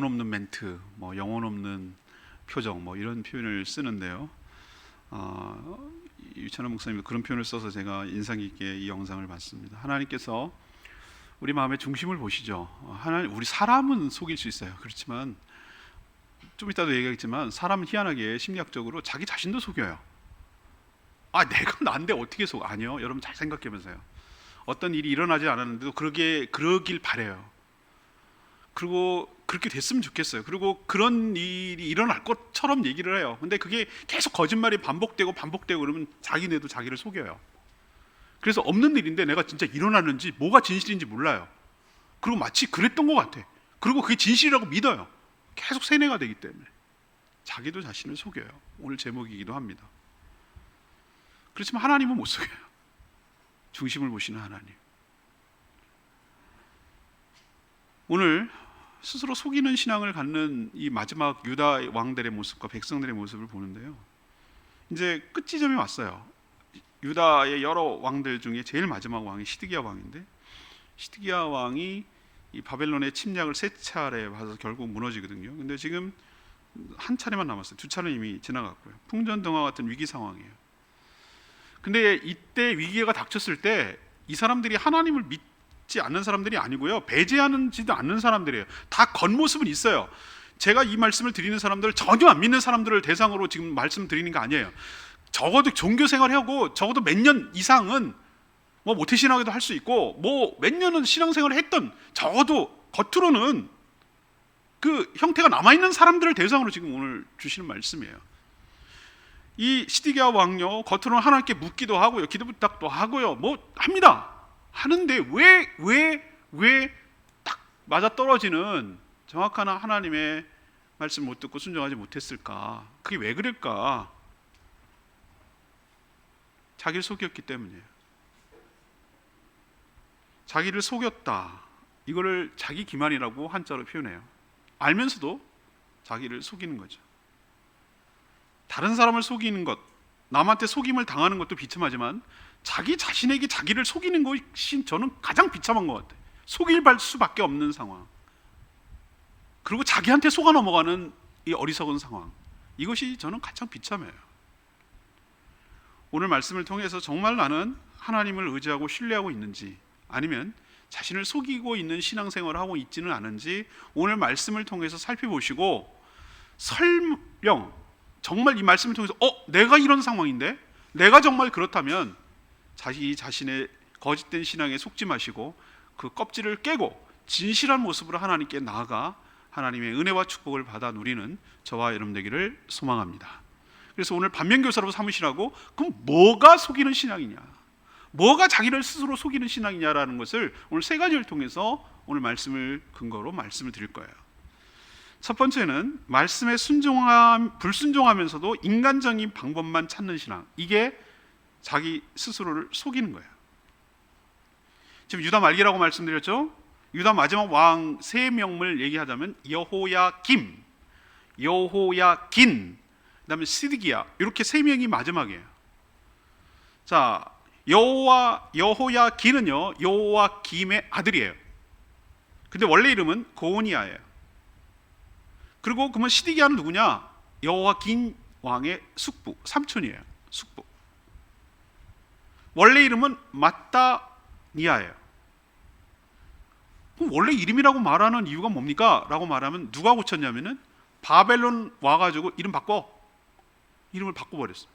없는 멘트, 영혼 없는 표정, 이런 표현을 쓰는데요. 유찬원 목사님도 그런 표현을 써서 제가 인상 깊게 이 영상을 봤습니다. 하나님께서 우리 마음의 중심을 보시죠. 우리 사람은 속일 수 있어요. 그렇지만 좀 이따도 얘기하겠지만 사람은 희한하게 심리학적으로 자기 자신도 속여요. 내가 난데 어떻게 속아? 아니요. 여러분 잘 생각해보세요. 어떤 일이 일어나지 않았는데도 그러길 바래요. 그리고 그렇게 됐으면 좋겠어요. 그리고 그런 일이 일어날 것처럼 얘기를 해요. 근데 그게 계속 거짓말이 반복되고 그러면 자기네도 자기를 속여요. 그래서 없는 일인데 내가 진짜 일어났는지 뭐가 진실인지 몰라요. 그리고 마치 그랬던 것 같아. 그리고 그게 진실이라고 믿어요. 계속 세뇌가 되기 때문에 자기도 자신을 속여요. 오늘 제목이기도 합니다. 그렇지만 하나님은 못 속여요. 중심을 보시는 하나님. 오늘 스스로 속이는 신앙을 갖는 이 마지막 유다 왕들의 모습과 백성들의 모습을 보는데요. 이제 끝지점이 왔어요. 유다의 여러 왕들 중에 제일 마지막 왕이 시드기야 왕인데, 시드기야 왕이 이 바벨론의 침략을 세 차례 받아서 결국 무너지거든요. 근데 지금 한 차례만 남았어요. 두 차례는 이미 지나갔고요. 풍전등화 같은 위기 상황이에요. 근데 이때 위기가 닥쳤을 때 이 사람들이 하나님을 믿지 않는 사람들이 아니고요, 배제하는지도 않는 사람들이에요. 다 겉모습은 있어요. 제가 이 말씀을 드리는 사람들, 전혀 안 믿는 사람들을 대상으로 지금 말씀드리는 거 아니에요. 적어도 종교 생활하고 적어도 몇 년 이상은 모태신앙에도 할 수 있고 몇 년은 신앙생활을 했던, 적어도 겉으로는 그 형태가 남아있는 사람들을 대상으로 지금 오늘 주시는 말씀이에요. 이 시드기야 왕요, 겉으로는 하나님께 묻기도 하고요, 기도 부탁도 하고요, 합니다. 하는데 왜 딱 맞아 떨어지는 정확한 하나님의 말씀 못 듣고 순종하지 못했을까? 그게 왜 그럴까? 자기를 속였기 때문이에요. 자기를 속였다, 이거를 자기 기만이라고 한자로 표현해요. 알면서도 자기를 속이는 거죠. 다른 사람을 속이는 것, 남한테 속임을 당하는 것도 비참하지만 자기 자신에게 자기를 속이는 것이 저는 가장 비참한 것 같아요. 속일 수밖에 없는 상황, 그리고 자기한테 속아 넘어가는 이 어리석은 상황, 이것이 저는 가장 비참해요. 오늘 말씀을 통해서 정말 나는 하나님을 의지하고 신뢰하고 있는지, 아니면 자신을 속이고 있는 신앙생활을 하고 있지는 않은지 오늘 말씀을 통해서 살펴보시고, 설령 정말 이 말씀을 통해서 내가 이런 상황인데, 내가 정말 그렇다면 자기 자신의 거짓된 신앙에 속지 마시고 그 껍질을 깨고 진실한 모습으로 하나님께 나아가 하나님의 은혜와 축복을 받아 누리는 저와 여러분 되기를 소망합니다. 그래서 오늘 반면교사로 삼으시라고, 그럼 뭐가 속이는 신앙이냐, 뭐가 자기를 스스로 속이는 신앙이냐라는 것을 오늘 세 가지를 통해서 오늘 말씀을 근거로 말씀을 드릴 거예요. 첫 번째는 말씀에 불순종하면서도 인간적인 방법만 찾는 신앙, 이게 자기 스스로를 속이는 거예요. 지금 유다 말기라고 말씀드렸죠. 유다 마지막 왕 세 명을 얘기하자면 여호야김, 여호야긴, 그다음에 시드기야, 이렇게 세 명이 마지막이에요. 자, 여호야긴은요 여호야김의 아들이에요. 근데 원래 이름은 고오니아예요. 그리고 그러면 시드기야는 누구냐? 여호야긴 왕의 숙부, 삼촌이에요. 숙부. 원래 이름은 마따니아예요. 그럼 원래 이름이라고 말하는 이유가 뭡니까? 라고 말하면 누가 고쳤냐면은 바벨론 와가지고 이름을 바꿔버렸어요.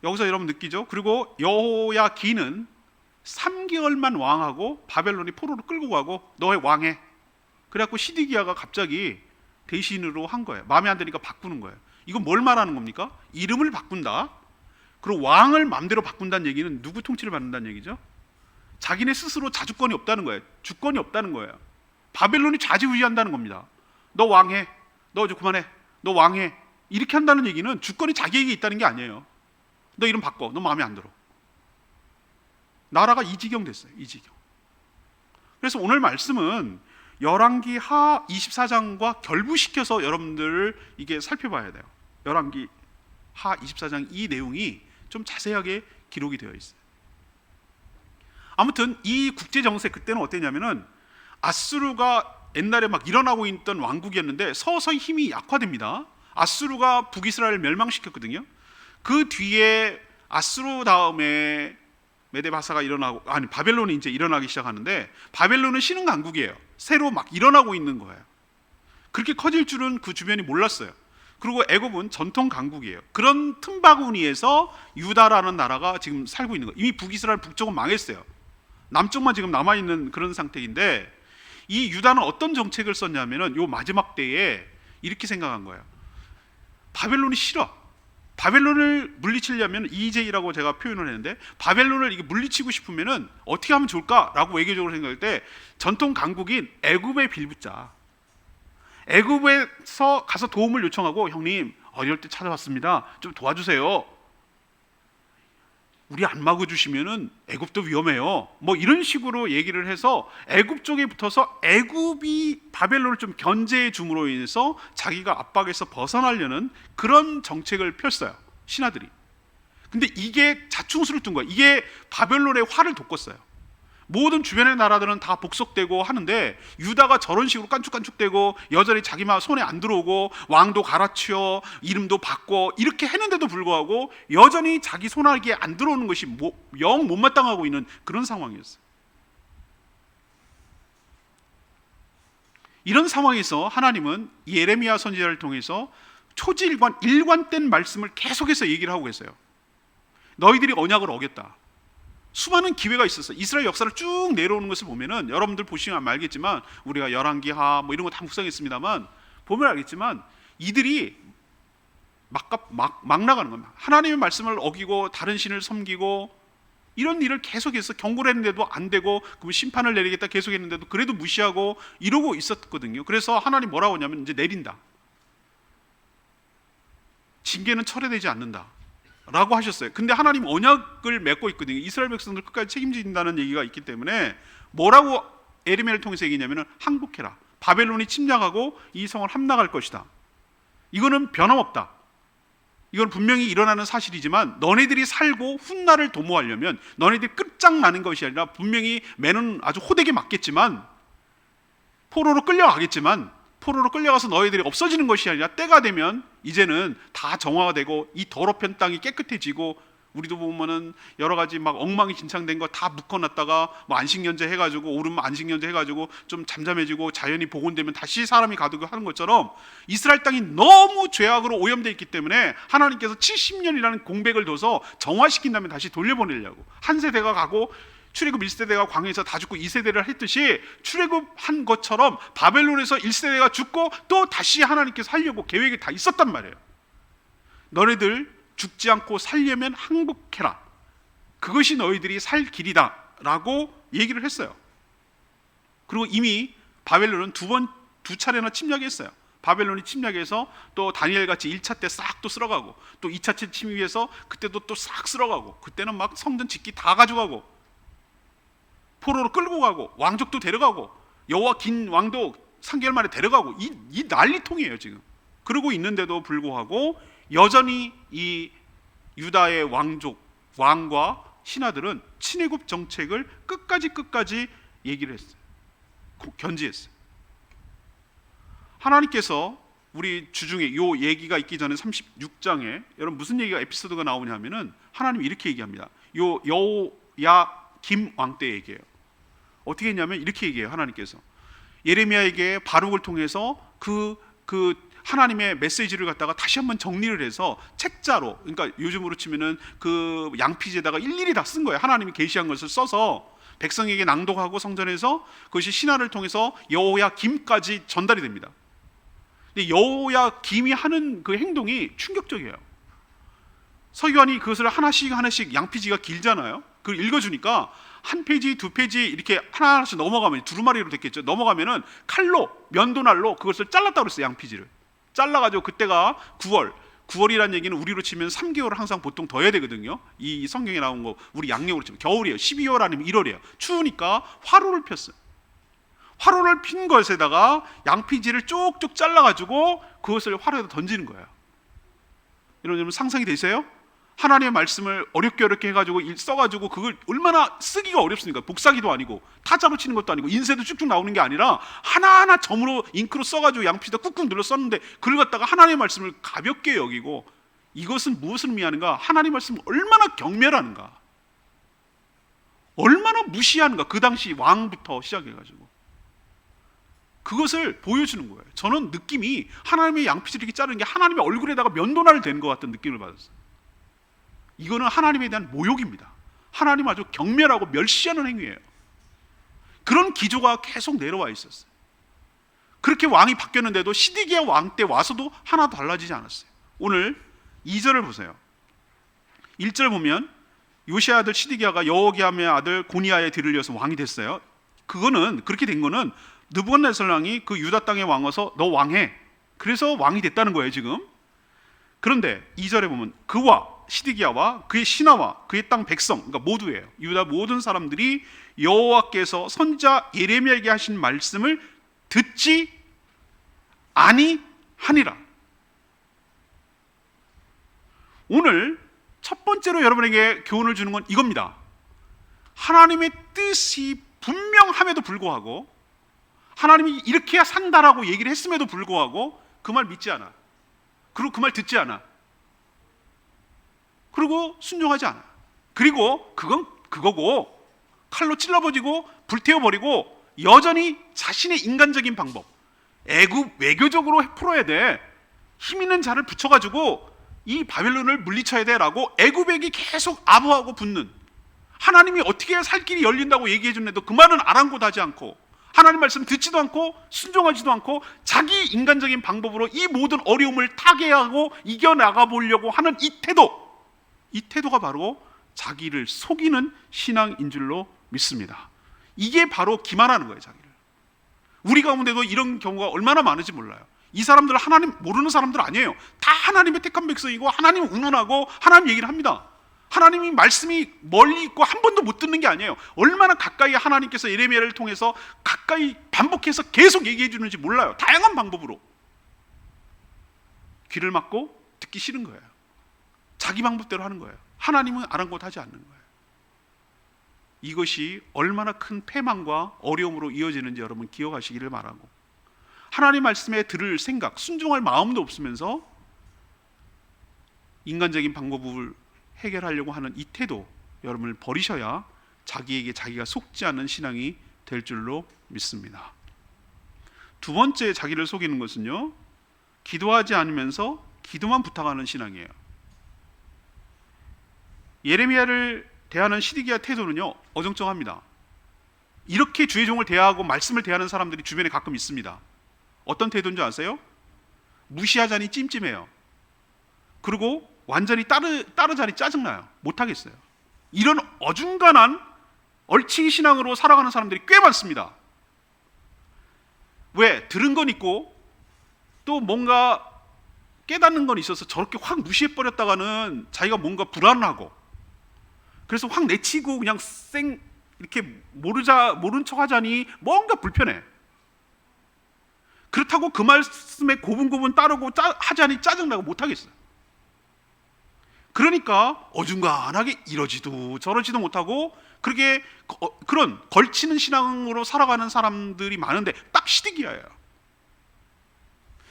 여기서 여러분 느끼죠? 그리고 여호야긴은 3개월만 왕하고 바벨론이 포로로 끌고 가고 너의 왕해. 그래갖고 시드기야가 갑자기 대신으로 한 거예요. 마음에 안 드니까 바꾸는 거예요. 이건 뭘 말하는 겁니까? 이름을 바꾼다, 그리고 왕을 마음대로 바꾼다는 얘기는 누구 통치를 받는다는 얘기죠? 자기네 스스로 자주권이 없다는 거예요. 주권이 없다는 거예요. 바벨론이 좌지우지한다는 겁니다. 너 왕해, 너 이제 그만해, 너 왕해, 이렇게 한다는 얘기는 주권이 자기에게 있다는 게 아니에요. 너 이름 바꿔, 너 마음에 안 들어. 나라가 이 지경 됐어요. 이 지경. 그래서 오늘 말씀은 열왕기 하 24장과 결부시켜서 여러분들을 이게 살펴봐야 돼요. 열왕기 하 24장 이 내용이 좀 자세하게 기록이 되어 있어요. 아무튼 이 국제 정세 그때는 어땠냐면은 아수르가 옛날에 막 일어나고 있던 왕국이었는데 서서히 힘이 약화됩니다. 아수르가 북이스라엘을 멸망시켰거든요. 그 뒤에 아수르 다음에 메데바사가 일어나고, 아니 바벨론이 이제 일어나기 시작하는데, 바벨론은 신흥 강국이에요. 새로 막 일어나고 있는 거예요. 그렇게 커질 줄은 그 주변이 몰랐어요. 그리고 애굽은 전통 강국이에요. 그런 틈바구니에서 유다라는 나라가 지금 살고 있는 거예요. 이미 북이스라엘 북쪽은 망했어요. 남쪽만 지금 남아있는 그런 상태인데, 이 유다는 어떤 정책을 썼냐면은 요 마지막 때에 이렇게 생각한 거예요. 바벨론이 싫어. 바벨론을 물리치려면, EJ라고 제가 표현을 했는데, 바벨론을 이게 물리치고 싶으면은 어떻게 하면 좋을까라고 외교적으로 생각할 때 전통 강국인 애굽에 빌붙자. 애굽에서 가서 도움을 요청하고, 형님 어려울 때 찾아왔습니다, 좀 도와주세요. 우리 안 막아주시면은 애굽도 위험해요. 뭐 이런 식으로 얘기를 해서 애굽 쪽에 붙어서 애굽이 바벨론을 좀 견제해 줌으로 인해서 자기가 압박에서 벗어나려는 그런 정책을 폈어요, 신하들이. 근데 이게 자충수를 둔 거예요. 이게 바벨론의 화를 돋궜어요. 모든 주변의 나라들은 다 복속되고 하는데, 유다가 저런 식으로 깐죽깐죽대고 여전히 자기 손에 안 들어오고 왕도 갈아치워 이름도 바꿔 이렇게 했는데도 불구하고 여전히 자기 손아귀에 안 들어오는 것이 영 못마땅하고 있는 그런 상황이었어요. 이런 상황에서 하나님은 예레미야 선지자를 통해서 초지일관 일관된 말씀을 계속해서 얘기를 하고 계세요. 너희들이 언약을 어겼다. 수많은 기회가 있었어. 이스라엘 역사를 쭉 내려오는 것을 보면은, 여러분들 보시면 알겠지만, 우리가 열왕기하 뭐 이런 거 다 묵상했습니다만 보면 알겠지만, 이들이 막 나가는 겁니다. 하나님의 말씀을 어기고 다른 신을 섬기고 이런 일을 계속해서 경고를 했는데도 안 되고, 그럼 심판을 내리겠다 계속했는데도 그래도 무시하고 이러고 있었거든요. 그래서 하나님 뭐라고 하냐면, 이제 내린다. 징계는 철회되지 않는다 라고 하셨어요. 근데 하나님 언약을 맺고 있거든요. 이스라엘 백성들 끝까지 책임진다는 얘기가 있기 때문에 뭐라고 예레미야를 통해서 얘기냐면, 항복해라. 바벨론이 침략하고 이 성을 함락할 것이다. 이거는 변함없다. 이건 분명히 일어나는 사실이지만, 너네들이 살고 훗날을 도모하려면 너네들이 끝장나는 것이 아니라, 분명히 매는 아주 호되게 맞겠지만, 포로로 끌려가겠지만, 포로로 끌려가서 너희들이 없어지는 것이 아니라, 때가 되면 이제는 다 정화가 되고 이 더럽힌 땅이 깨끗해지고, 우리도 보면은 여러 가지 막 엉망진창된 거 다 묶어놨다가 뭐 안식년제 해가지고, 오르면 안식년제 해가지고 좀 잠잠해지고 자연이 복원되면 다시 사람이 가두고 하는 것처럼, 이스라엘 땅이 너무 죄악으로 오염되어 있기 때문에 하나님께서 70년이라는 공백을 둬서 정화시킨 다음에 다시 돌려보내려고, 한 세대가 가고 출애굽 1세대가 광야에서 다 죽고 2세대를 했듯이, 출애굽한 것처럼 바벨론에서 1세대가 죽고 또 다시 하나님께서 살려고 계획이 다 있었단 말이에요. 너희들 죽지 않고 살려면 항복해라. 그것이 너희들이 살 길이다 라고 얘기를 했어요. 그리고 이미 바벨론은 두 차례나 침략했어요. 바벨론이 침략해서 또 다니엘 같이 1차 때 싹 또 쓸어가고, 또 2차 침입해서 그때도 또 싹 쓸어가고, 그때는 막 성전 짓기 다 가져가고, 포로로 끌고 가고, 왕족도 데려가고, 여호와긴 왕도 3개월 만에 데려가고, 이 난리통이에요 지금. 그러고 있는데도 불구하고 여전히 이 유다의 왕과 신하들은 친애굽 정책을 끝까지 얘기를 했어요. 견지했어요. 하나님께서 우리 주중에 이 얘기가 있기 전에 36장에 여러분 무슨 얘기가 에피소드가 나오냐면은, 하나님이 이렇게 얘기합니다. 요 여호야김 왕 때 얘기해요. 어떻게 했냐면 이렇게 얘기해요. 하나님께서 예레미야에게 바룩을 통해서 그 하나님의 메시지를 갖다가 다시 한번 정리를 해서 책자로, 그러니까 요즘으로 치면은 그 양피지에다가 일일이 다 쓴 거예요. 하나님이 계시한 것을 써서 백성에게 낭독하고 성전에서 그것이 신하를 통해서 여호야김까지 전달이 됩니다. 근데 여호야김이 하는 그 행동이 충격적이에요. 서기관이 그것을 하나씩 양피지가 길잖아요. 그걸 읽어주니까 한 페이지, 두 페이지 이렇게 하나씩 넘어가면, 두루마리로 됐겠죠. 넘어가면은 칼로, 면도날로 그것을 잘랐다고 그랬어요. 양피지를 잘라가지고, 그때가 9월이라는 얘기는 우리로 치면 3개월을 항상 보통 더 해야 되거든요. 이 성경에 나온 거 우리 양력으로 치면 겨울이에요. 12월 아니면 1월이에요. 추우니까 화로를 폈어요. 화로를 핀 것에다가 양피지를 쪽쪽 잘라가지고 그것을 화로에다 던지는 거예요. 여러분 상상이 되세요? 하나님의 말씀을 어렵게 해가지고 써가지고 그걸 얼마나 쓰기가 어렵습니까? 복사기도 아니고 타자로 치는 것도 아니고 인쇄도 쭉쭉 나오는 게 아니라 하나하나 점으로 잉크로 써가지고 양피에다 꾹꾹 눌러 썼는데 그걸 갖다가 하나님의 말씀을 가볍게 여기고, 이것은 무엇을 의미하는가? 하나님의 말씀을 얼마나 경멸하는가, 얼마나 무시하는가. 그 당시 왕부터 시작해가지고 그것을 보여주는 거예요. 저는 느낌이 하나님의 양피를 이렇게 자르는 게 하나님의 얼굴에다가 면도날을 대는 것 같은 느낌을 받았어요. 이거는 하나님에 대한 모욕입니다. 하나님 아주 경멸하고 멸시하는 행위예요. 그런 기조가 계속 내려와 있었어요. 그렇게 왕이 바뀌었는데도 시드기야 왕 때 와서도 하나도 달라지지 않았어요. 오늘 2절을 보세요. 1절 보면 요시야 아들 시드기야가 여호기암의 아들 고니야의 뒤를 이어서 왕이 됐어요. 그거는 그렇게 된 거는 느부갓네살 왕이 그 유다 땅에 왕어서 너 왕해, 그래서 왕이 됐다는 거예요 지금. 그런데 2절에 보면 그와 시드기야와 그의 신하와 그의 땅 백성, 그러니까 모두예요. 유다 모든 사람들이 여호와께서 선지자 예레미야에게 하신 말씀을 듣지 아니하니라. 오늘 첫 번째로 여러분에게 교훈을 주는 건 이겁니다. 하나님의 뜻이 분명함에도 불구하고, 하나님이 이렇게 해야 산다라고 얘기를 했음에도 불구하고 그 말 믿지 않아. 그리고 그 말 듣지 않아. 그리고 순종하지 않아. 그리고 그건 그거고 칼로 찔러버리고 불태워버리고 여전히 자신의 인간적인 방법, 애굽 외교적으로 풀어야 돼, 힘 있는 자를 붙여가지고 이 바벨론을 물리쳐야 돼라고 애굽에게 계속 아부하고 붙는, 하나님이 어떻게 해야 살 길이 열린다고 얘기해 줬는데도 그 말은 아랑곳하지 않고 하나님 말씀 듣지도 않고 순종하지도 않고 자기 인간적인 방법으로 이 모든 어려움을 타개하고 이겨나가 보려고 하는 이 태도가 바로 자기를 속이는 신앙인 줄로 믿습니다. 이게 바로 기만하는 거예요, 자기를. 우리 가운데도 이런 경우가 얼마나 많은지 몰라요. 이 사람들은 하나님 모르는 사람들 아니에요. 다 하나님의 택한 백성이고 하나님 운운하고 하나님 얘기를 합니다. 하나님이 말씀이 멀리 있고 한 번도 못 듣는 게 아니에요. 얼마나 가까이 하나님께서 예레미야를 통해서 가까이 반복해서 계속 얘기해 주는지 몰라요. 다양한 방법으로. 귀를 막고 듣기 싫은 거예요. 자기 방법대로 하는 거예요. 하나님은 아랑곳하지 않는 거예요. 이것이 얼마나 큰 패망과 어려움으로 이어지는지 여러분 기억하시기를 바라고, 하나님 말씀에 들을 생각, 순종할 마음도 없으면서 인간적인 방법을 해결하려고 하는 이 태도 여러분을 버리셔야 자기에게 자기가 속지 않는 신앙이 될 줄로 믿습니다. 두 번째 자기를 속이는 것은요, 기도하지 않으면서 기도만 부탁하는 신앙이에요. 예레미야를 대하는 시드기야 태도는요 어정쩡합니다. 이렇게 주의 종을 대하고 말씀을 대하는 사람들이 주변에 가끔 있습니다. 어떤 태도인 줄 아세요? 무시하자니 찜찜해요. 그리고 완전히 따르자니 짜증나요. 못하겠어요. 이런 어중간한 얼치기 신앙으로 살아가는 사람들이 꽤 많습니다. 왜? 들은 건 있고 또 뭔가 깨닫는 건 있어서 저렇게 확 무시해버렸다가는 자기가 뭔가 불안하고, 그래서 확 내치고 그냥 이렇게 모른 척 하자니 뭔가 불편해. 그렇다고 그 말씀에 고분고분 따르고 하자니 짜증나고 못하겠어요. 그러니까 어중간하게 이러지도 저러지도 못하고 그렇게 그런 걸치는 신앙으로 살아가는 사람들이 많은데 딱 시드기야예요.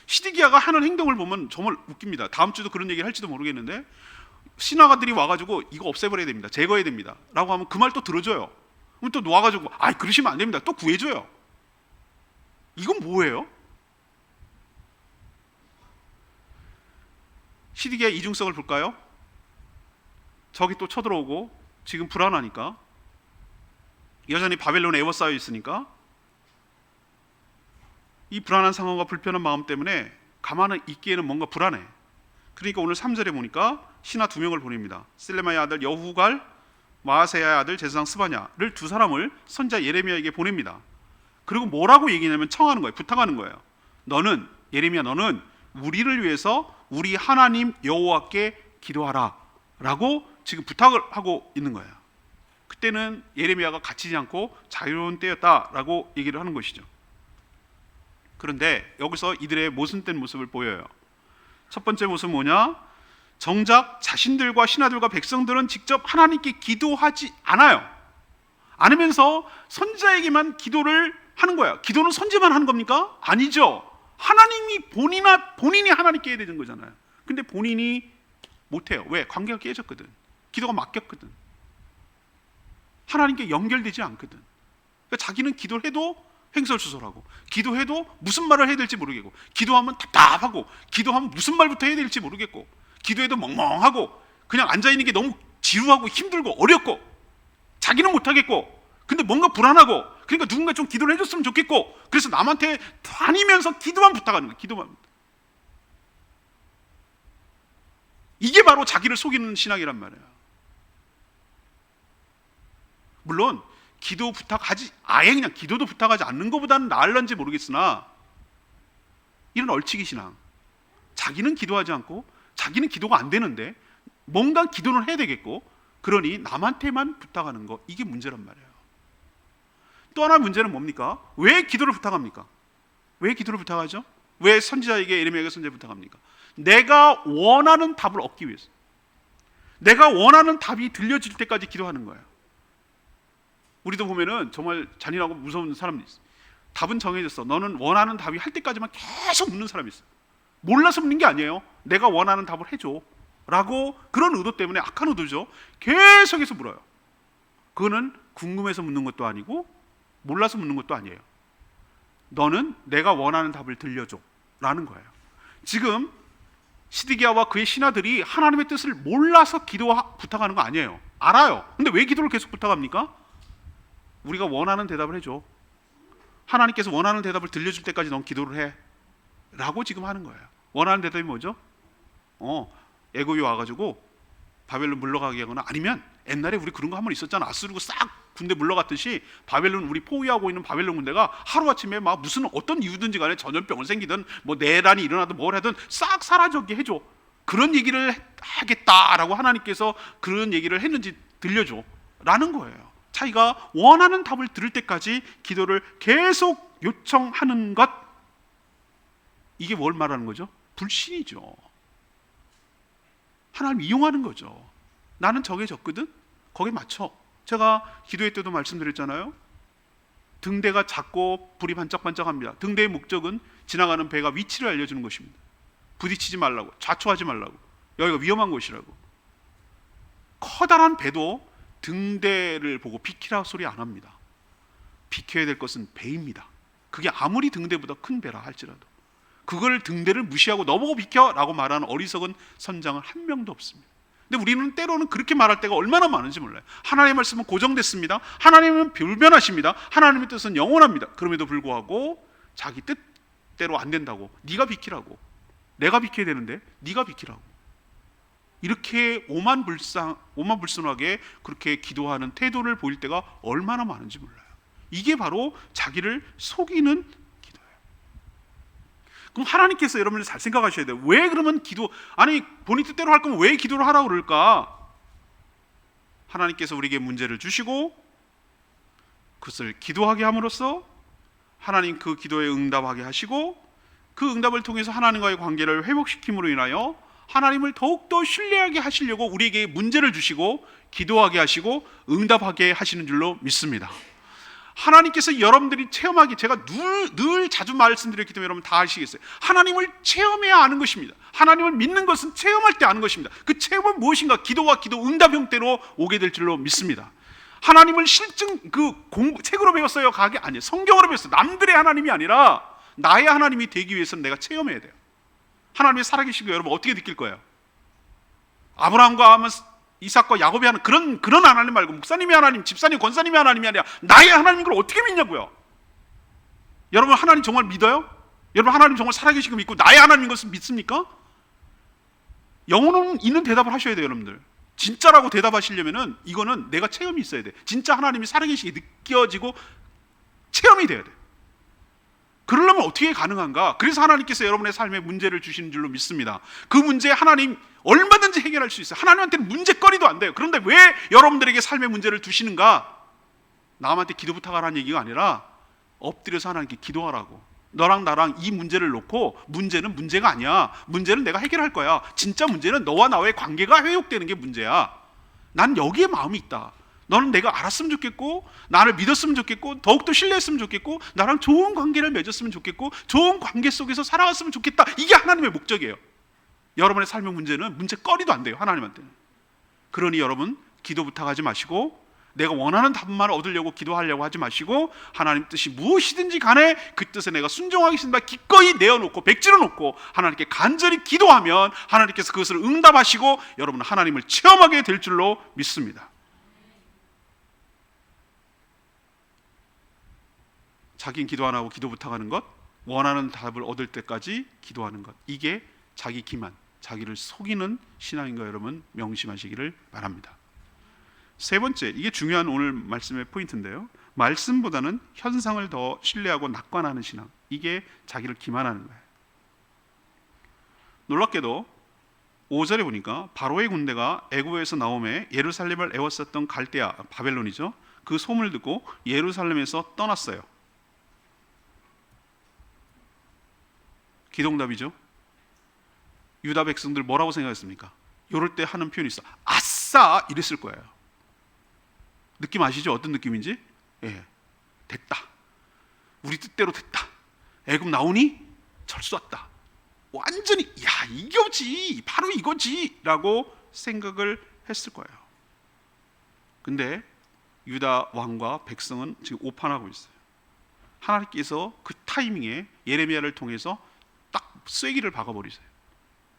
시드기야가 하는 행동을 보면 정말 웃깁니다. 다음 주도 그런 얘기를 할지도 모르겠는데, 신하가들이 와가지고 이거 없애버려야 됩니다, 제거해야 됩니다 라고 하면 그 말 또 들어줘요. 그럼 또 와가지고 그러시면 안 됩니다, 또 구해줘요. 이건 뭐예요? 시드기야의 이중성을 볼까요? 적이 또 쳐들어오고 지금 불안하니까, 여전히 바벨론에 에워싸여 있으니까 이 불안한 상황과 불편한 마음 때문에 가만히 있기에는 뭔가 불안해. 그러니까 오늘 3절에 보니까 신하 2명을 보냅니다. 셀레마의 아들 여후갈, 마아세야의 아들 제사장 스바냐를 두 사람을 선지자 예레미야에게 보냅니다. 그리고 뭐라고 얘기냐면 청하는 거예요. 부탁하는 거예요. 너는, 예레미야 너는 우리를 위해서 우리 하나님 여호와께 기도하라 라고 지금 부탁을 하고 있는 거예요. 그때는 예레미야가 갇히지 않고 자유로운 때였다라고 얘기를 하는 것이죠. 그런데 여기서 이들의 모순된 모습을 보여요. 첫 번째 모습은 뭐냐? 정작 자신들과 신하들과 백성들은 직접 하나님께 기도하지 않아요. 않으면서 선지자에게만 기도를 하는 거야. 기도는 선지만 하는 겁니까? 아니죠. 하나님이 본인이 하나님께 해야 되는 거잖아요. 근데 본인이 못해요. 왜? 관계가 깨졌거든. 기도가 막혔거든. 하나님께 연결되지 않거든. 그러니까 자기는 기도를 해도 횡설수설하고, 기도해도 무슨 말을 해야 될지 모르겠고, 기도하면 답답하고, 기도하면 무슨 말부터 해야 될지 모르겠고, 기도해도 멍멍하고, 그냥 앉아있는 게 너무 지루하고 힘들고 어렵고, 자기는 못하겠고, 근데 뭔가 불안하고, 그러니까 누군가 좀 기도를 해줬으면 좋겠고, 그래서 남한테 다니면서 기도만 부탁하는 거예요. 기도만. 이게 바로 자기를 속이는 신앙이란 말이에요. 물론 기도 부탁하지, 아예 그냥 기도도 부탁하지 않는 것보다는 나을런지 모르겠으나, 이런 얼치기 신앙, 자기는 기도하지 않고 자기는 기도가 안 되는데 뭔가 기도는 해야 되겠고, 그러니 남한테만 부탁하는 거, 이게 문제란 말이에요. 또 하나의 문제는 뭡니까? 왜 기도를 부탁합니까? 왜 기도를 부탁하죠? 왜 선지자에게, 예레미야에게 선지자에 부탁합니까? 내가 원하는 답을 얻기 위해서, 내가 원하는 답이 들려질 때까지 기도하는 거예요. 우리도 보면은 정말 잔인하고 무서운 사람이 있어. 답은 정해졌어. 너는 원하는 답이 할 때까지만 계속 묻는 사람이 있어. 몰라서 묻는 게 아니에요. 내가 원하는 답을 해줘 라고, 그런 의도 때문에, 악한 의도죠. 계속해서 물어요. 그거는 궁금해서 묻는 것도 아니고 몰라서 묻는 것도 아니에요. 너는 내가 원하는 답을 들려줘 라는 거예요. 지금 시드기야와 그의 신하들이 하나님의 뜻을 몰라서 부탁하는 거 아니에요. 알아요. 근데 왜 기도를 계속 부탁합니까? 우리가 원하는 대답을 해줘. 하나님께서 원하는 대답을 들려줄 때까지 넌 기도를 해 라고 지금 하는 거예요. 원하는 대답이 뭐죠? 애굽이 와가지고 바벨론 물러가게 하거나, 아니면 옛날에 우리 그런 거 한 번 있었잖아. 아수르고 싹 군대 물러갔듯이, 바벨론, 우리 포위하고 있는 바벨론 군대가 하루아침에 막 무슨 어떤 이유든지 간에 전염병을 생기든 뭐 내란이 일어나든 뭘 하든 싹 사라지게 해줘. 그런 얘기를 하겠다라고 하나님께서 그런 얘기를 했는지 들려줘 라는 거예요. 자기가 원하는 답을 들을 때까지 기도를 계속 요청하는 것, 이게 뭘 말하는 거죠? 불신이죠. 하나님 이용하는 거죠. 나는 정해졌거든? 거기에 맞춰. 제가 기도회 때도 말씀드렸잖아요. 등대가 작고 불이 반짝반짝합니다. 등대의 목적은 지나가는 배가 위치를 알려주는 것입니다. 부딪히지 말라고, 좌초하지 말라고, 여기가 위험한 곳이라고. 커다란 배도 등대를 보고 비키라 소리 안 합니다. 비켜야 될 것은 배입니다. 그게 아무리 등대보다 큰 배라 할지라도 그걸, 등대를 무시하고 너보고 비켜라고 말하는 어리석은 선장은 한 명도 없습니다. 근데 우리는 때로는 그렇게 말할 때가 얼마나 많은지 몰라요. 하나님의 말씀은 고정됐습니다. 하나님은 불변하십니다. 하나님의 뜻은 영원합니다. 그럼에도 불구하고 자기 뜻대로 안 된다고, 네가 비키라고, 내가 비켜야 되는데 네가 비키라고, 이렇게 오만불순하게 그렇게 기도하는 태도를 보일 때가 얼마나 많은지 몰라요. 이게 바로 자기를 속이는 기도예요. 그럼 하나님께서 여러분들 잘 생각하셔야 돼요. 왜 그러면 아니 본인 뜻대로 할 거면 왜 기도를 하라고 그럴까? 하나님께서 우리에게 문제를 주시고 그것을 기도하게 함으로써 하나님 그 기도에 응답하게 하시고, 그 응답을 통해서 하나님과의 관계를 회복시킴으로 인하여 하나님을 더욱더 신뢰하게 하시려고 우리에게 문제를 주시고 기도하게 하시고 응답하게 하시는 줄로 믿습니다. 하나님께서 여러분들이 체험하기, 제가 늘 자주 말씀드렸기 때문에 여러분 다 아시겠어요. 하나님을 체험해야 아는 것입니다. 하나님을 믿는 것은 체험할 때 아는 것입니다. 그 체험은 무엇인가? 기도와 기도 응답 형태로 오게 될 줄로 믿습니다. 하나님을 실증 책으로 배웠어요? 가게 아니에요. 성경으로 배웠어요. 남들의 하나님이 아니라 나의 하나님이 되기 위해서는 내가 체험해야 돼요. 하나님이 살아계시고 여러분 어떻게 느낄 거예요? 아브라함과 하면 이삭과 야곱이 하는 그런 하나님 말고, 목사님이 하나님, 집사님, 권사님이 하나님이 아니라 나의 하나님인 걸 어떻게 믿냐고요? 여러분 하나님 정말 믿어요? 여러분 하나님 정말 살아계시고 믿고 나의 하나님인 것을 믿습니까? 영혼 있는 대답을 하셔야 돼요. 여러분들 진짜라고 대답하시려면은 이거는 내가 체험이 있어야 돼. 진짜 하나님이 살아계시게 느껴지고 체험이 돼야 돼. 그러려면 어떻게 가능한가? 그래서 하나님께서 여러분의 삶에 문제를 주시는 줄로 믿습니다. 그 문제 하나님 얼마든지 해결할 수 있어요. 하나님한테는 문제거리도 안 돼요. 그런데 왜 여러분들에게 삶의 문제를 주시는가? 남한테 기도 부탁하라는 얘기가 아니라 엎드려서 하나님께 기도하라고. 너랑 나랑 이 문제를 놓고 문제는 문제가 아니야. 문제는 내가 해결할 거야. 진짜 문제는 너와 나의 관계가 회복되는 게 문제야. 난 여기에 마음이 있다. 너는 내가 알았으면 좋겠고, 나를 믿었으면 좋겠고, 더욱더 신뢰했으면 좋겠고, 나랑 좋은 관계를 맺었으면 좋겠고, 좋은 관계 속에서 살아갔으면 좋겠다. 이게 하나님의 목적이에요. 여러분의 삶의 문제는 문제거리도 안 돼요, 하나님한테는. 그러니 여러분, 기도 부탁하지 마시고, 내가 원하는 답만을 얻으려고 기도하려고 하지 마시고, 하나님 뜻이 무엇이든지 간에 그 뜻에 내가 순종하겠습니다 기꺼이 내어놓고 백지로 놓고 하나님께 간절히 기도하면 하나님께서 그것을 응답하시고 여러분은 하나님을 체험하게 될 줄로 믿습니다. 자기는 기도 안 하고 기도 부탁하는 것, 원하는 답을 얻을 때까지 기도하는 것, 이게 자기 기만, 자기를 속이는 신앙인 거 여러분 명심하시기를 바랍니다. 세 번째, 이게 중요한 오늘 말씀의 포인트인데요, 말씀보다는 현상을 더 신뢰하고 낙관하는 신앙, 이게 자기를 기만하는 거예요. 놀랍게도 5절에 보니까 바로의 군대가 애굽에서 나오매 예루살렘을 애워쌌던 갈대아, 바벨론이죠, 그 소문을 듣고 예루살렘에서 떠났어요. 기동답이죠. 유다 백성들 뭐라고 생각했습니까? 이럴 때 하는 표현이 있어. 아싸! 이랬을 거예요. 느낌 아시죠? 어떤 느낌인지? 예, 됐다. 우리 뜻대로 됐다. 애굽 나오니 철수 왔다. 완전히 야 이거지, 바로 이거지 라고 생각을 했을 거예요. 근데 유다 왕과 백성은 지금 오판하고 있어요. 하나님께서 그 타이밍에 예레미야를 통해서 딱 쐐기를 박아버리세요.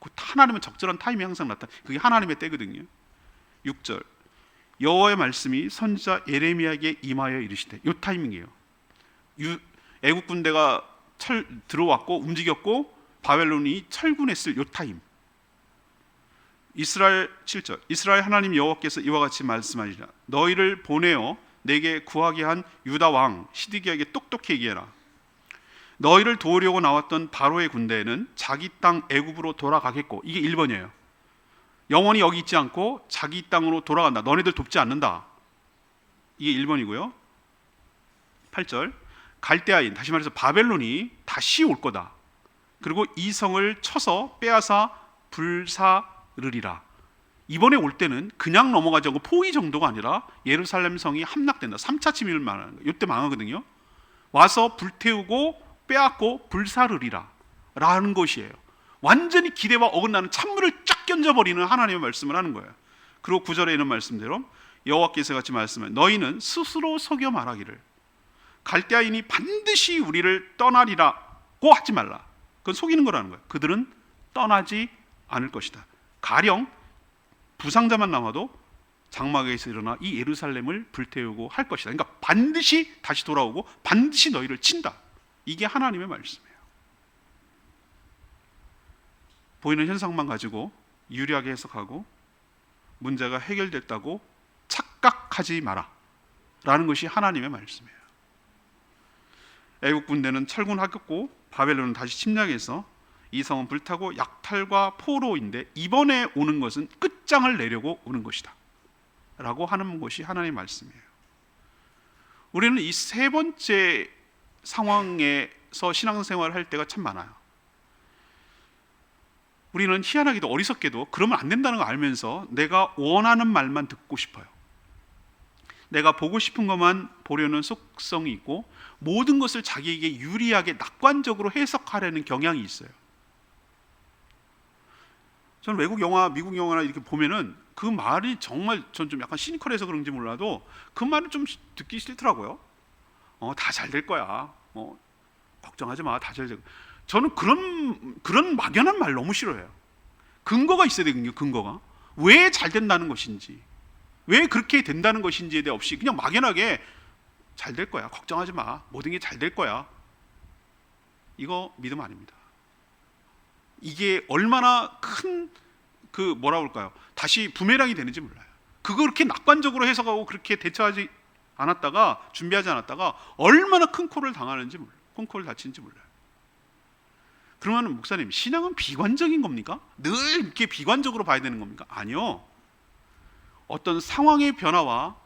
그 하나님은 적절한 타이밍이 항상 나타나. 그게 하나님의 때거든요. 6절, 여호와의 말씀이 선지자 예레미야에게 임하여 이르시되, 이 타이밍이에요. 애국 군대가 들어왔고 움직였고 바벨론이 철군했을 이 타임. 이스라엘 7절, 이스라엘 하나님 여호와께서 이와 같이 말씀하시라. 너희를 보내어 내게 구하게 한 유다 왕 시드기야에게 똑똑히 얘기해라. 너희를 도우려고 나왔던 바로의 군대는 자기 땅 애굽으로 돌아가겠고, 이게 1번이에요. 영원히 여기 있지 않고 자기 땅으로 돌아간다. 너네들 돕지 않는다. 이게 1번이고요. 8절, 갈대아인, 다시 말해서 바벨론이 다시 올 거다. 그리고 이 성을 쳐서 빼앗아 불사르리라. 이번에 올 때는 그냥 넘어가지 않고 포위 정도가 아니라 예루살렘 성이 함락된다. 3차 침입을 말하는 거예요. 이때 망하거든요. 와서 불태우고 빼앗고 불사르리라 라는 것이에요. 완전히 기대와 어긋나는 찬물을 쫙 견져버리는 하나님의 말씀을 하는 거예요. 그리고 9절에 있는 말씀대로 여호와께서 같이 말씀해, 너희는 스스로 속여 말하기를 갈대아인이 반드시 우리를 떠나리라고 하지 말라. 그건 속이는 거라는 거예요. 그들은 떠나지 않을 것이다. 가령 부상자만 남아도 장막에서 일어나 이 예루살렘을 불태우고 할 것이다. 그러니까 반드시 다시 돌아오고 반드시 너희를 친다. 이게 하나님의 말씀이에요. 보이는 현상만 가지고 유리하게 해석하고 문제가 해결됐다고 착각하지 마라 라는 것이 하나님의 말씀이에요. 애국 군대는 철군하였고 바벨론은 다시 침략해서 이 성은 불타고 약탈과 포로인데, 이번에 오는 것은 끝장을 내려고 오는 것이다 라고 하는 것이 하나님의 말씀이에요. 우리는 이 세 번째 상황에서 신앙생활을 할 때가 참 많아요. 우리는 희한하게도 어리석게도 그러면 안 된다는 걸 알면서 내가 원하는 말만 듣고 싶어요. 내가 보고 싶은 것만 보려는 속성이 있고 모든 것을 자기에게 유리하게 낙관적으로 해석하려는 경향이 있어요. 저는 외국 영화, 미국 영화나 이렇게 보면은 그 말이 정말 전 좀 약간 시니컬해서 그런지 몰라도 그 말은 좀 듣기 싫더라고요. 다 잘 될 거야. 걱정하지 마. 다 잘 될 거야. 저는 그런 막연한 말 너무 싫어해요. 근거가 있어야 되거든요. 근거가 왜 잘 된다는 것인지, 왜 그렇게 된다는 것인지에 대해 없이 그냥 막연하게 잘 될 거야. 걱정하지 마. 모든 게 잘 될 거야. 이거 믿음 아닙니다. 이게 얼마나 큰 뭐라 그럴까요? 다시 부메랑이 되는지 몰라요. 그렇게 낙관적으로 해석하고 그렇게 대처하지 않았다가, 준비하지 않았다가 얼마나 큰 코를 당하는지 몰라요. 큰 코를 다치는지 몰라요. 그러면 목사님, 신앙은 비관적인 겁니까? 늘 이렇게 비관적으로 봐야 되는 겁니까? 아니요. 어떤 상황의 변화와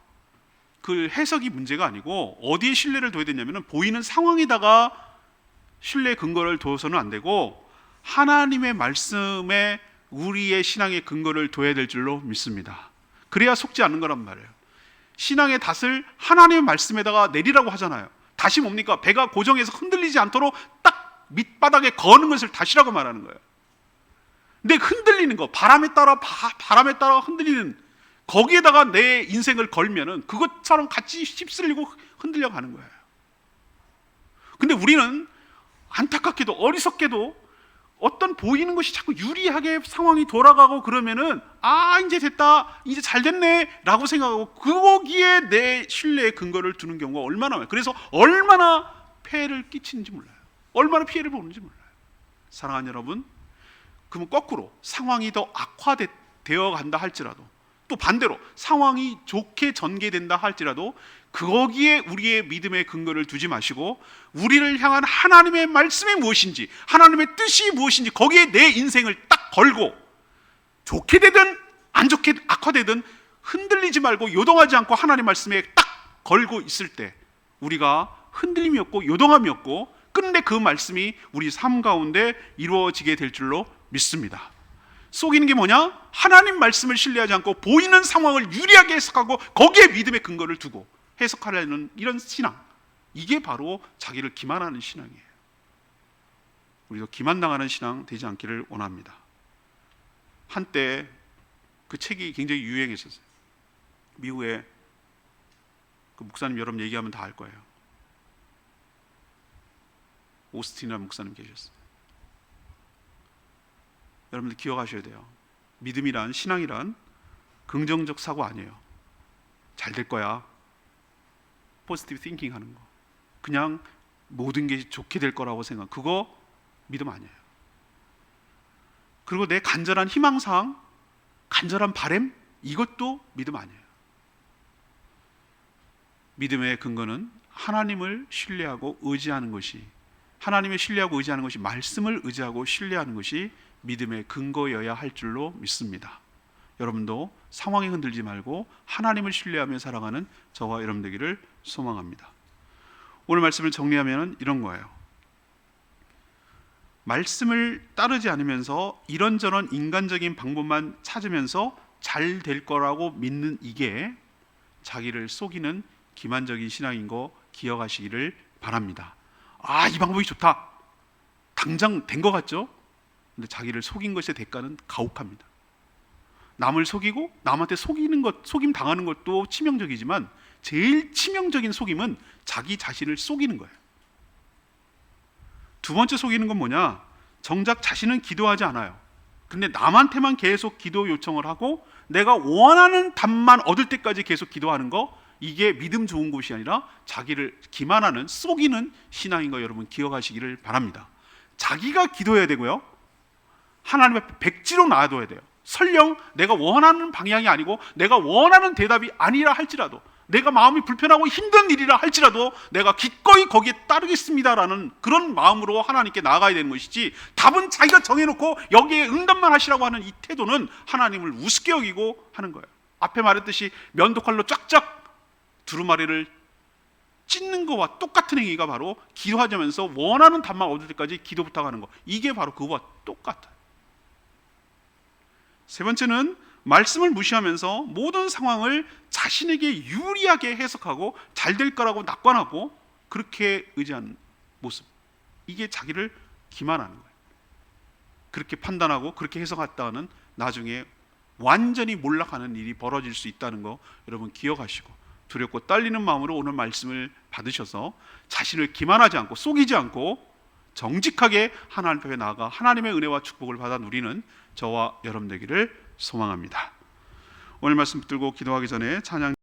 그 해석이 문제가 아니고 어디에 신뢰를 둬야 되냐면 보이는 상황에다가 신뢰의 근거를 둬서는 안 되고 하나님의 말씀에 우리의 신앙의 근거를 둬야 될 줄로 믿습니다. 그래야 속지 않는 거란 말이에요. 신앙의 닷을 하나님의 말씀에다가 내리라고 하잖아요. 닷이 뭡니까? 배가 고정해서 흔들리지 않도록 딱 밑바닥에 거는 것을 닷이라고 말하는 거예요. 근데 흔들리는 거, 바람에 따라 흔들리는, 거기에다가 내 인생을 걸면은 그것처럼 같이 휩쓸리고 흔들려 가는 거예요. 근데 우리는 안타깝게도 어리석게도 어떤 보이는 것이 자꾸 유리하게 상황이 돌아가고 그러면은 이제 됐다, 이제 잘 됐네 라고 생각하고 거기에 내 신뢰의 근거를 두는 경우가 얼마나 많아요. 그래서 얼마나 폐해를 끼치는지 몰라요. 얼마나 피해를 보는지 몰라요. 사랑하는 여러분, 그러면 거꾸로 상황이 더 악화되어 간다 할지라도, 또 반대로 상황이 좋게 전개된다 할지라도 거기에 우리의 믿음의 근거를 두지 마시고 우리를 향한 하나님의 말씀이 무엇인지, 하나님의 뜻이 무엇인지 거기에 내 인생을 딱 걸고, 좋게 되든 안 좋게 악화되든 흔들리지 말고 요동하지 않고 하나님 말씀에 딱 걸고 있을 때 우리가 흔들림이 없고 요동함이 없고 끝내 그 말씀이 우리 삶 가운데 이루어지게 될 줄로 믿습니다. 속이는 게 뭐냐? 하나님 말씀을 신뢰하지 않고 보이는 상황을 유리하게 해석하고 거기에 믿음의 근거를 두고 해석하려는 이런 신앙, 이게 바로 자기를 기만하는 신앙이에요. 우리도 기만당하는 신앙 되지 않기를 원합니다. 한때 그 책이 굉장히 유행했었어요. 미국에 그 목사님 여러분 얘기하면 다 알 거예요. 오스틴이라는 목사님 계셨어요. 여러분들 기억하셔야 돼요. 믿음이란, 신앙이란 긍정적 사고 아니에요. 잘 될 거야, 포지티브 띵킹 하는 거, 그냥 모든 게 좋게 될 거라고 생각, 그거 믿음 아니에요. 그리고 내 간절한 희망사항, 간절한 바람, 이것도 믿음 아니에요. 믿음의 근거는 하나님을 신뢰하고 의지하는 것이, 하나님을 신뢰하고 의지하는 것이, 말씀을 의지하고 신뢰하는 것이 믿음의 근거여야 할 줄로 믿습니다. 여러분도 상황에 흔들지 말고 하나님을 신뢰하며 살아가는 저와 여러분 되기를 소망합니다. 오늘 말씀을 정리하면 이런 거예요. 말씀을 따르지 않으면서 이런저런 인간적인 방법만 찾으면서 잘 될 거라고 믿는 이게 자기를 속이는 기만적인 신앙인 거 기억하시기를 바랍니다. 이 방법이 좋다, 당장 된 것 같죠? 근데 자기를 속인 것의 대가는 가혹합니다. 남을 속이고 남한테 속이는 것, 속임 당하는 것도 치명적이지만 제일 치명적인 속임은 자기 자신을 속이는 거예요. 두 번째 속이는 건 뭐냐? 정작 자신은 기도하지 않아요. 근데 남한테만 계속 기도 요청을 하고 내가 원하는 답만 얻을 때까지 계속 기도하는 거, 이게 믿음 좋은 곳이 아니라 자기를 기만하는, 속이는 신앙인 거 여러분 기억하시기를 바랍니다. 자기가 기도해야 되고요, 하나님 앞에 백지로 놔둬야 돼요. 설령 내가 원하는 방향이 아니고 내가 원하는 대답이 아니라 할지라도, 내가 마음이 불편하고 힘든 일이라 할지라도 내가 기꺼이 거기에 따르겠습니다라는 그런 마음으로 하나님께 나아가야 되는 것이지, 답은 자기가 정해놓고 여기에 응답만 하시라고 하는 이 태도는 하나님을 우습게 여기고 하는 거예요. 앞에 말했듯이 면도칼로 쫙쫙 두루마리를 찢는 것과 똑같은 행위가 바로 기도하자면서 원하는 답만 얻을 때까지 기도 부탁하는 것, 이게 바로 그거와 똑같아요. 세 번째는 말씀을 무시하면서 모든 상황을 자신에게 유리하게 해석하고 잘 될 거라고 낙관하고 그렇게 의지하는 모습, 이게 자기를 기만하는 거예요. 그렇게 판단하고 그렇게 해석했다가는 나중에 완전히 몰락하는 일이 벌어질 수 있다는 거 여러분 기억하시고, 두렵고 떨리는 마음으로 오늘 말씀을 받으셔서 자신을 기만하지 않고 속이지 않고 정직하게 하나님 앞에 나아가 하나님의 은혜와 축복을 받아 누리는 저와 여러분 되기를 소망합니다. 오늘 말씀 붙들고 기도하기 전에 찬양